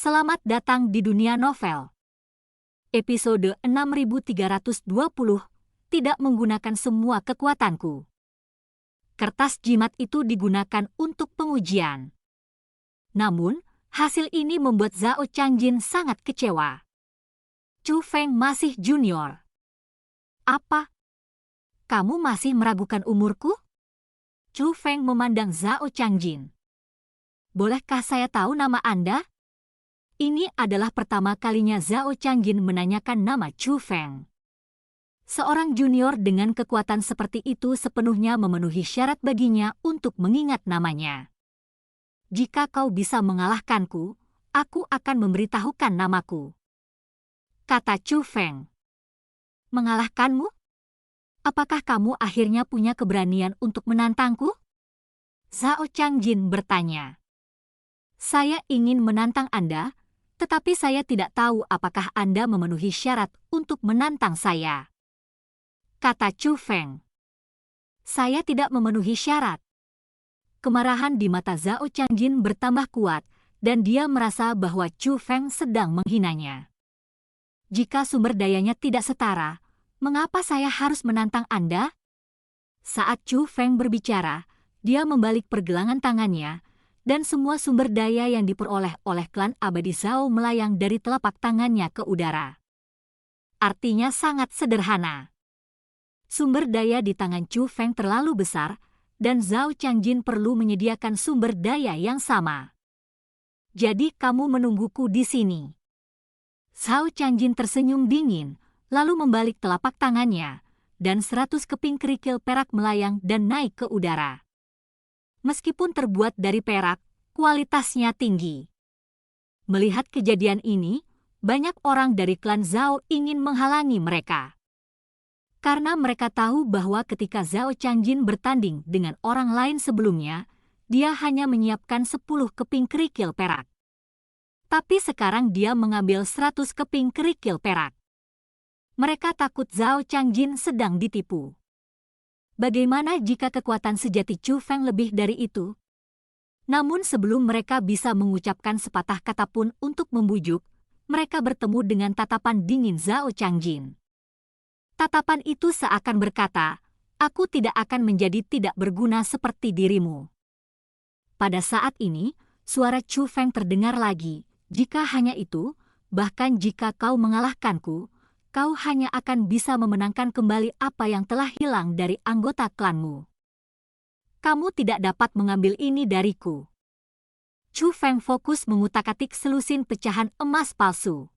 Selamat datang di dunia novel. Episode 6320, tidak menggunakan semua kekuatanku. Kertas jimat itu digunakan untuk pengujian. Namun, hasil ini membuat Zhao Changjin sangat kecewa. Chu Feng masih junior. Apa? Kamu masih meragukan umurku? Chu Feng memandang Zhao Changjin. Bolehkah saya tahu nama Anda? Ini adalah pertama kalinya Zhao Changjin menanyakan nama Chu Feng. Seorang junior dengan kekuatan seperti itu sepenuhnya memenuhi syarat baginya untuk mengingat namanya. Jika kau bisa mengalahkanku, aku akan memberitahukan namaku, kata Chu Feng. Mengalahkanmu? Apakah kamu akhirnya punya keberanian untuk menantangku? Zhao Changjin bertanya. Saya ingin menantang Anda, tetapi saya tidak tahu apakah Anda memenuhi syarat untuk menantang saya, kata Chu Feng. Saya tidak memenuhi syarat. Kemarahan di mata Zhao Changjin bertambah kuat dan dia merasa bahwa Chu Feng sedang menghinanya. Jika sumber dayanya tidak setara, mengapa saya harus menantang Anda? Saat Chu Feng berbicara, dia membalik pergelangan tangannya, dan semua sumber daya yang diperoleh oleh klan abadi Zhao melayang dari telapak tangannya ke udara. Artinya sangat sederhana. Sumber daya di tangan Chu Feng terlalu besar, dan Zhao Changjin perlu menyediakan sumber daya yang sama. Jadi kamu menungguku di sini. Zhao Changjin tersenyum dingin, lalu membalik telapak tangannya, dan 100 keping kerikil perak melayang dan naik ke udara. Meskipun terbuat dari perak, kualitasnya tinggi. Melihat kejadian ini, banyak orang dari klan Zhao ingin menghalangi mereka. Karena mereka tahu bahwa ketika Zhao Changjin bertanding dengan orang lain sebelumnya, dia hanya menyiapkan 10 keping kerikil perak. Tapi sekarang dia mengambil 100 keping kerikil perak. Mereka takut Zhao Changjin sedang ditipu. Bagaimana jika kekuatan sejati Chu Feng lebih dari itu? Namun sebelum mereka bisa mengucapkan sepatah kata pun untuk membujuk, mereka bertemu dengan tatapan dingin Zhao Changjin. Tatapan itu seakan berkata, aku tidak akan menjadi tidak berguna seperti dirimu. Pada saat ini, suara Chu Feng terdengar lagi, jika hanya itu, bahkan jika kau mengalahkanku, kau hanya akan bisa memenangkan kembali apa yang telah hilang dari anggota klanmu. Kamu tidak dapat mengambil ini dariku. Chu Feng fokus mengutak-atik selusin pecahan emas palsu.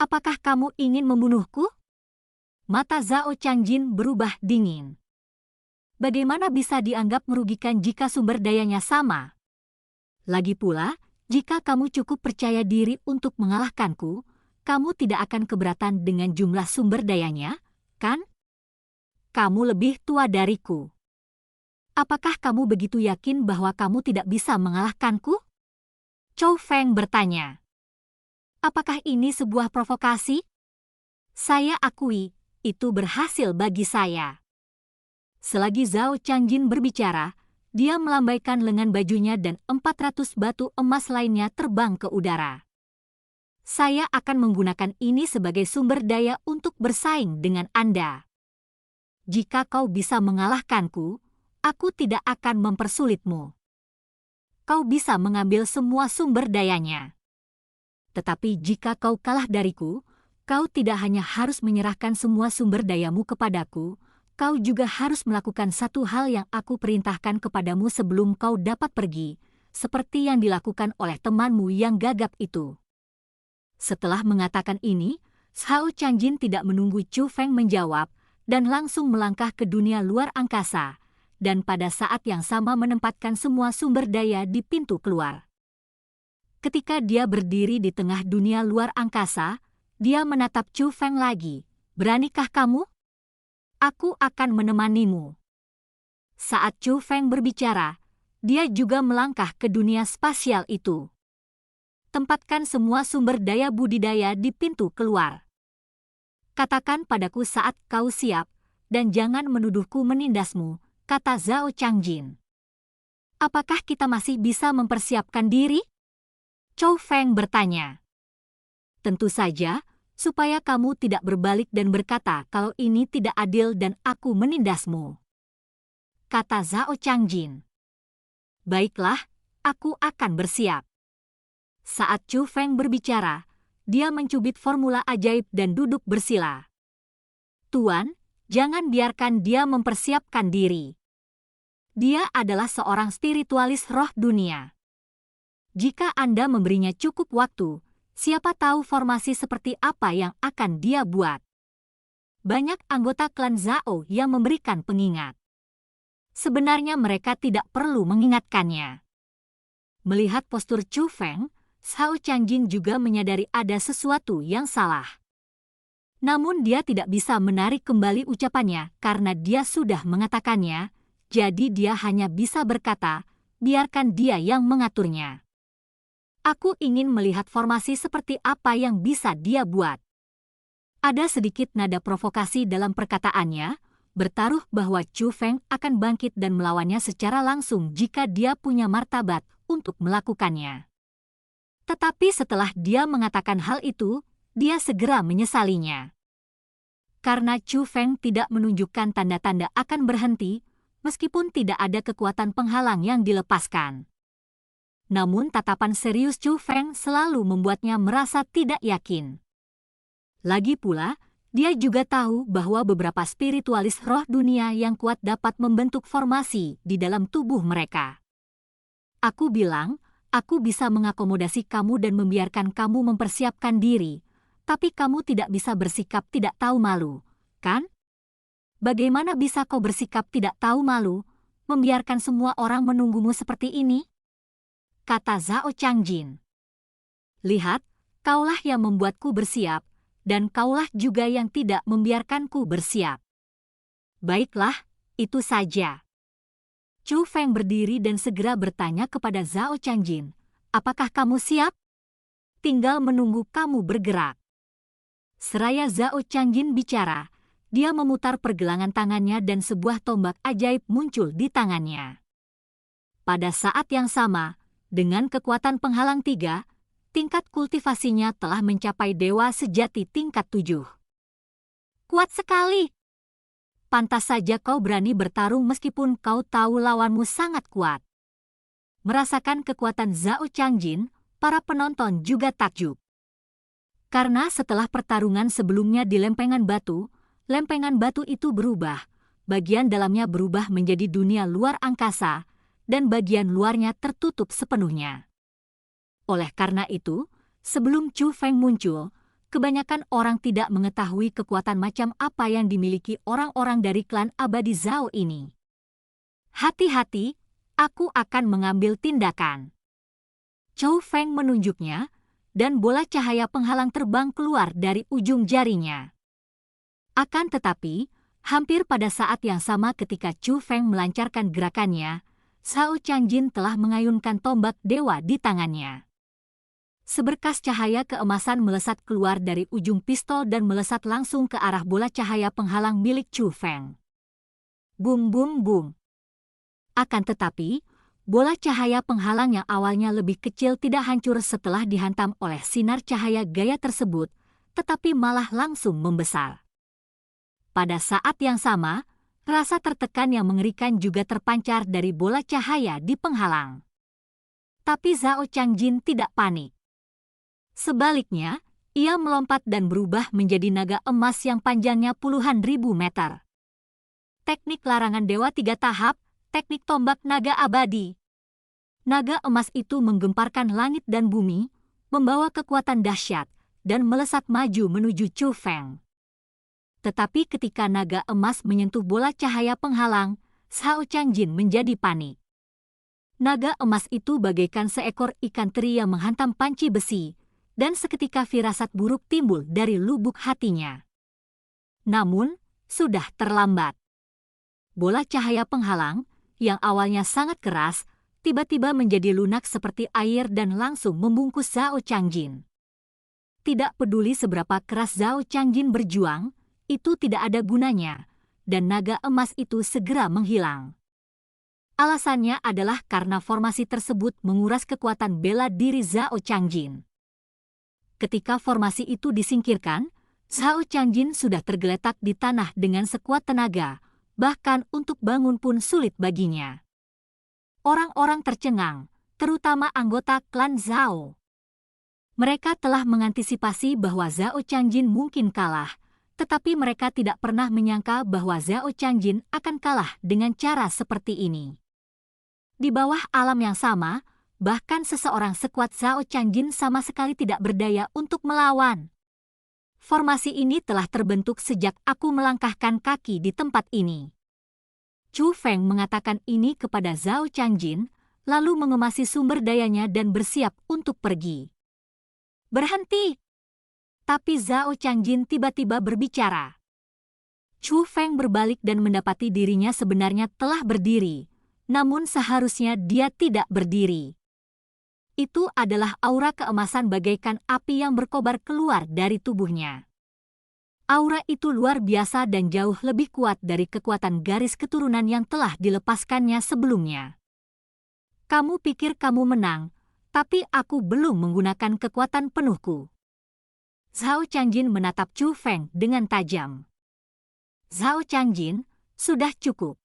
Apakah kamu ingin membunuhku? Mata Zhao Changjin berubah dingin. Bagaimana bisa dianggap merugikan jika sumber dayanya sama? Lagi pula, jika kamu cukup percaya diri untuk mengalahkanku, kamu tidak akan keberatan dengan jumlah sumber dayanya, kan? Kamu lebih tua dariku. Apakah kamu begitu yakin bahwa kamu tidak bisa mengalahkanku? Chu Feng bertanya. Apakah ini sebuah provokasi? Saya akui, itu berhasil bagi saya. Selagi Zhao Changjin berbicara, dia melambaikan lengan bajunya dan 400 batu emas lainnya terbang ke udara. Saya akan menggunakan ini sebagai sumber daya untuk bersaing dengan Anda. Jika kau bisa mengalahkanku, aku tidak akan mempersulitmu. Kau bisa mengambil semua sumber dayanya. Tetapi jika kau kalah dariku, kau tidak hanya harus menyerahkan semua sumber dayamu kepadaku, kau juga harus melakukan satu hal yang aku perintahkan kepadamu sebelum kau dapat pergi, seperti yang dilakukan oleh temanmu yang gagap itu. Setelah mengatakan ini, Zhao Changjin tidak menunggu Chu Feng menjawab dan langsung melangkah ke dunia luar angkasa, dan pada saat yang sama menempatkan semua sumber daya di pintu keluar. Ketika dia berdiri di tengah dunia luar angkasa, dia menatap Chu Feng lagi. Beranikah kamu? Aku akan menemanimu. Saat Chu Feng berbicara, dia juga melangkah ke dunia spasial itu. Tempatkan semua sumber daya budidaya di pintu keluar. Katakan padaku saat kau siap, dan jangan menuduhku menindasmu, kata Zhao Changjin. Apakah kita masih bisa mempersiapkan diri? Chou Feng bertanya. Tentu saja, supaya kamu tidak berbalik dan berkata kalau ini tidak adil dan aku menindasmu, kata Zhao Changjin. Baiklah, aku akan bersiap. Saat Chou Feng berbicara, dia mencubit formula ajaib dan duduk bersila. Tuan, jangan biarkan dia mempersiapkan diri. Dia adalah seorang spiritualis roh dunia. Jika Anda memberinya cukup waktu, siapa tahu formasi seperti apa yang akan dia buat. Banyak anggota klan Zhao yang memberikan pengingat. Sebenarnya mereka tidak perlu mengingatkannya. Melihat postur Chou Feng, Zhao Changjin juga menyadari ada sesuatu yang salah. Namun dia tidak bisa menarik kembali ucapannya karena dia sudah mengatakannya, jadi dia hanya bisa berkata, biarkan dia yang mengaturnya. Aku ingin melihat formasi seperti apa yang bisa dia buat. Ada sedikit nada provokasi dalam perkataannya, bertaruh bahwa Chou Feng akan bangkit dan melawannya secara langsung jika dia punya martabat untuk melakukannya. Tetapi setelah dia mengatakan hal itu, dia segera menyesalinya. Karena Chou Feng tidak menunjukkan tanda-tanda akan berhenti, meskipun tidak ada kekuatan penghalang yang dilepaskan. Namun tatapan serius Chou Feng selalu membuatnya merasa tidak yakin. Lagi pula, dia juga tahu bahwa beberapa spiritualis roh dunia yang kuat dapat membentuk formasi di dalam tubuh mereka. Aku bilang, aku bisa mengakomodasi kamu dan membiarkan kamu mempersiapkan diri, tapi kamu tidak bisa bersikap tidak tahu malu, kan? Bagaimana bisa kau bersikap tidak tahu malu, membiarkan semua orang menunggumu seperti ini? Kata Zhao Changjin. Lihat, kaulah yang membuatku bersiap, dan kaulah juga yang tidak membiarkanku bersiap. Baiklah, itu saja. Chou Feng berdiri dan segera bertanya kepada Zhao Changjin, apakah kamu siap? Tinggal menunggu kamu bergerak. Seraya Zhao Changjin bicara, dia memutar pergelangan tangannya dan sebuah tombak ajaib muncul di tangannya. Pada saat yang sama, dengan kekuatan penghalang 3, tingkat kultivasinya telah mencapai dewa sejati tingkat 7. Kuat sekali! Pantas saja kau berani bertarung meskipun kau tahu lawanmu sangat kuat. Merasakan kekuatan Zhao Changjin, para penonton juga takjub. Karena setelah pertarungan sebelumnya di lempengan batu itu berubah, bagian dalamnya berubah menjadi dunia luar angkasa, dan bagian luarnya tertutup sepenuhnya. Oleh karena itu, sebelum Chou Feng muncul, kebanyakan orang tidak mengetahui kekuatan macam apa yang dimiliki orang-orang dari klan abadi Zhao ini. Hati-hati, aku akan mengambil tindakan. Chou Feng menunjuknya, dan bola cahaya penghalang terbang keluar dari ujung jarinya. Akan tetapi, hampir pada saat yang sama ketika Chou Feng melancarkan gerakannya, Zhao Changjin telah mengayunkan tombak dewa di tangannya. Seberkas cahaya keemasan melesat keluar dari ujung pistol dan melesat langsung ke arah bola cahaya penghalang milik Chou Feng. Bum bum bum. Akan tetapi, bola cahaya penghalang yang awalnya lebih kecil tidak hancur setelah dihantam oleh sinar cahaya gaya tersebut, tetapi malah langsung membesar. Pada saat yang sama, rasa tertekan yang mengerikan juga terpancar dari bola cahaya di penghalang. Tapi Zhao Changjin tidak panik. Sebaliknya, ia melompat dan berubah menjadi naga emas yang panjangnya puluhan ribu meter. Teknik larangan dewa 3 tahap, teknik tombak naga abadi. Naga emas itu menggemparkan langit dan bumi, membawa kekuatan dahsyat, dan melesat maju menuju Chou Feng. Tetapi ketika naga emas menyentuh bola cahaya penghalang, Zhao Changjin menjadi panik. Naga emas itu bagaikan seekor ikan teri yang menghantam panci besi, dan seketika firasat buruk timbul dari lubuk hatinya. Namun, sudah terlambat. Bola cahaya penghalang, yang awalnya sangat keras, tiba-tiba menjadi lunak seperti air dan langsung membungkus Zhao Changjin. Tidak peduli seberapa keras Zhao Changjin berjuang, itu tidak ada gunanya, dan naga emas itu segera menghilang. Alasannya adalah karena formasi tersebut menguras kekuatan bela diri Zhao Changjin. Ketika formasi itu disingkirkan, Zhao Changjin sudah tergeletak di tanah dengan sekuat tenaga, bahkan untuk bangun pun sulit baginya. Orang-orang tercengang, terutama anggota klan Zhao. Mereka telah mengantisipasi bahwa Zhao Changjin mungkin kalah, tetapi mereka tidak pernah menyangka bahwa Zhao Changjin akan kalah dengan cara seperti ini. Di bawah alam yang sama, bahkan seseorang sekuat Zhao Changjin sama sekali tidak berdaya untuk melawan. Formasi ini telah terbentuk sejak aku melangkahkan kaki di tempat ini. Chu Feng mengatakan ini kepada Zhao Changjin, lalu mengemasi sumber dayanya dan bersiap untuk pergi. Berhenti! Tapi Zhao Changjin tiba-tiba berbicara. Chu Feng berbalik dan mendapati dirinya sebenarnya telah berdiri. Namun seharusnya dia tidak berdiri. Itu adalah aura keemasan bagaikan api yang berkobar keluar dari tubuhnya. Aura itu luar biasa dan jauh lebih kuat dari kekuatan garis keturunan yang telah dilepaskannya sebelumnya. Kamu pikir kamu menang, tapi aku belum menggunakan kekuatan penuhku. Zhao Changjin menatap Chu Feng dengan tajam. Zhao Changjin, sudah cukup.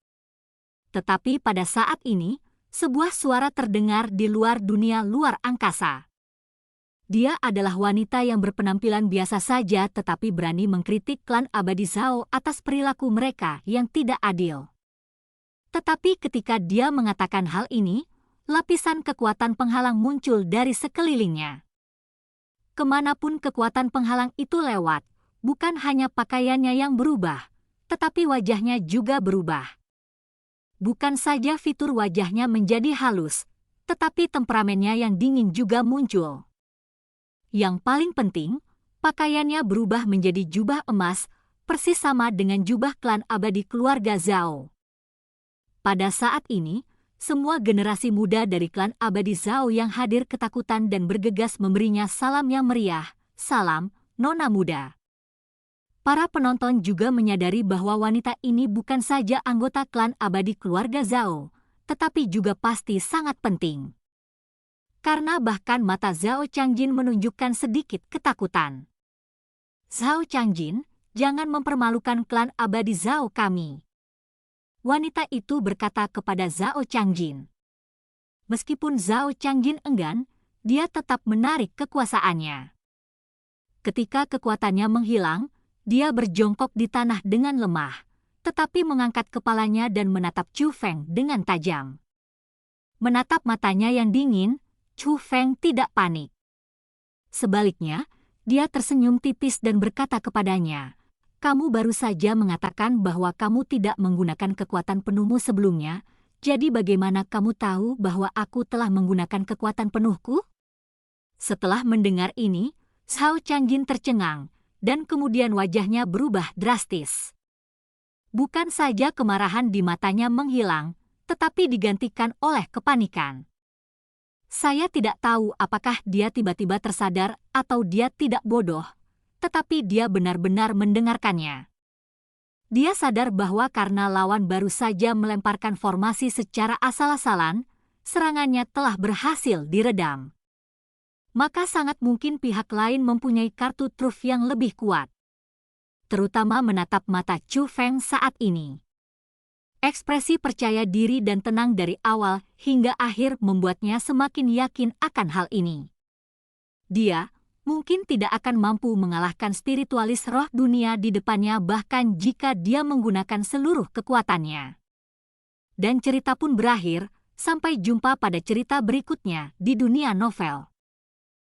Tetapi pada saat ini, sebuah suara terdengar di luar dunia luar angkasa. Dia adalah wanita yang berpenampilan biasa saja tetapi berani mengkritik klan abadi Zhao atas perilaku mereka yang tidak adil. Tetapi ketika dia mengatakan hal ini, lapisan kekuatan penghalang muncul dari sekelilingnya. Kemanapun kekuatan penghalang itu lewat, bukan hanya pakaiannya yang berubah, tetapi wajahnya juga berubah. Bukan saja fitur wajahnya menjadi halus, tetapi temperamennya yang dingin juga muncul. Yang paling penting, pakaiannya berubah menjadi jubah emas, persis sama dengan jubah klan abadi keluarga Zhao. Pada saat ini, semua generasi muda dari klan abadi Zhao yang hadir ketakutan dan bergegas memberinya salam yang meriah, "Salam, Nona Muda." Para penonton juga menyadari bahwa wanita ini bukan saja anggota klan abadi keluarga Zhao, tetapi juga pasti sangat penting. Karena bahkan mata Zhao Changjin menunjukkan sedikit ketakutan. "Zhao Changjin, jangan mempermalukan klan abadi Zhao kami." Wanita itu berkata kepada Zhao Changjin. Meskipun Zhao Changjin enggan, dia tetap menarik kekuasaannya. Ketika kekuatannya menghilang, dia berjongkok di tanah dengan lemah, tetapi mengangkat kepalanya dan menatap Chu Feng dengan tajam. Menatap matanya yang dingin, Chu Feng tidak panik. Sebaliknya, dia tersenyum tipis dan berkata kepadanya, "Kamu baru saja mengatakan bahwa kamu tidak menggunakan kekuatan penuhmu sebelumnya, jadi bagaimana kamu tahu bahwa aku telah menggunakan kekuatan penuhku?" Setelah mendengar ini, Zhao Changjin tercengang, dan kemudian wajahnya berubah drastis. Bukan saja kemarahan di matanya menghilang, tetapi digantikan oleh kepanikan. Saya tidak tahu apakah dia tiba-tiba tersadar atau dia tidak bodoh, tetapi dia benar-benar mendengarkannya. Dia sadar bahwa karena lawan baru saja melemparkan formasi secara asal-asalan, serangannya telah berhasil diredam. Maka sangat mungkin pihak lain mempunyai kartu truf yang lebih kuat. Terutama menatap mata Chu Feng saat ini. Ekspresi percaya diri dan tenang dari awal hingga akhir membuatnya semakin yakin akan hal ini. Dia mungkin tidak akan mampu mengalahkan spiritualis roh dunia di depannya bahkan jika dia menggunakan seluruh kekuatannya. Dan cerita pun berakhir, sampai jumpa pada cerita berikutnya di dunia novel.